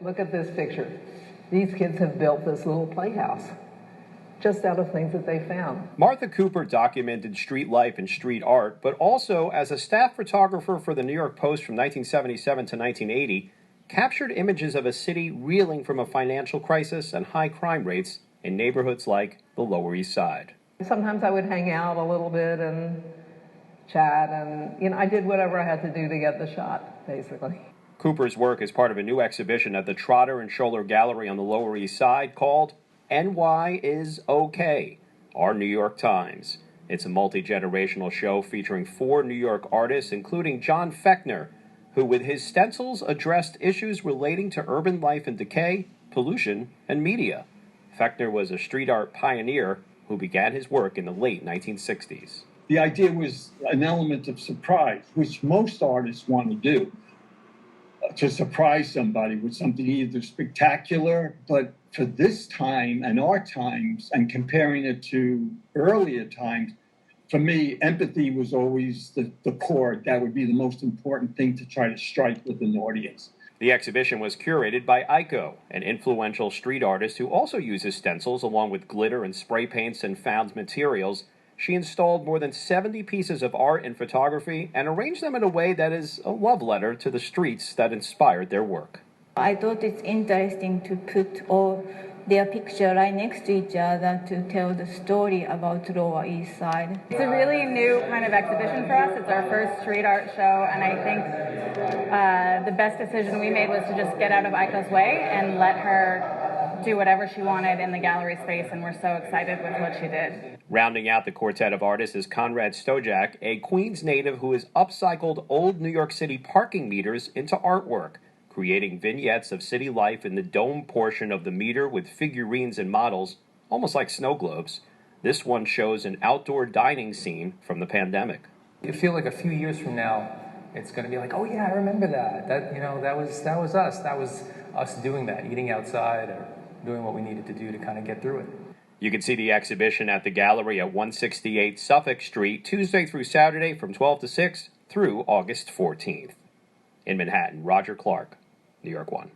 Look at this picture. These kids have built this little playhouse just out of things that they found. Martha Cooper documented street life and street art, but also as a staff photographer for the New York Post from 1977 to 1980, captured images of a city reeling from a financial crisis and high crime rates in neighborhoods like the Lower East Side. Sometimes I would hang out a little bit and chat, and I did whatever I had to do to get the shot, basically. Cooper's work is part of a new exhibition at the Trotter and Sholer Gallery on the Lower East Side called NY is OK, Our New York Times. It's a multi-generational show featuring 4 New York artists, including John Fekner, who with his stencils addressed issues relating to urban life and decay, pollution, and media. Fekner was a street art pioneer who began his work in the late 1960s. The idea was an element of surprise, which most artists want to do, to surprise somebody with something either spectacular, but for this time and our times, and comparing it to earlier times, for me, empathy was always the chord. That would be the most important thing to try to strike with an audience. The exhibition was curated by Aiko, an influential street artist who also uses stencils along with glitter and spray paints and found materials. She installed more than 70 pieces of art and photography and arranged them in a way that is a love letter to the streets that inspired their work. I thought it's interesting to put all their picture right next to each other to tell the story about Lower East Side. It's a really new kind of exhibition for us. It's our first street art show, and I think the best decision we made was to just get out of Aiko's way and let her do whatever she wanted in the gallery space, and we're so excited with what she did. Rounding out the quartet of artists is Conrad Stojak, a Queens native who has upcycled old New York City parking meters into artwork, creating vignettes of city life in the dome portion of the meter with figurines and models, almost like snow globes. This one shows an outdoor dining scene from the pandemic. You feel like a few years from now, it's going to be like, oh yeah, I remember that. That was us. That was us doing that, eating outside or doing what we needed to do to kind of get through it. You can see the exhibition at the gallery at 168 Suffolk Street, Tuesday through Saturday from 12 to 6 through August 14th. In Manhattan, Roger Clark, New York 1.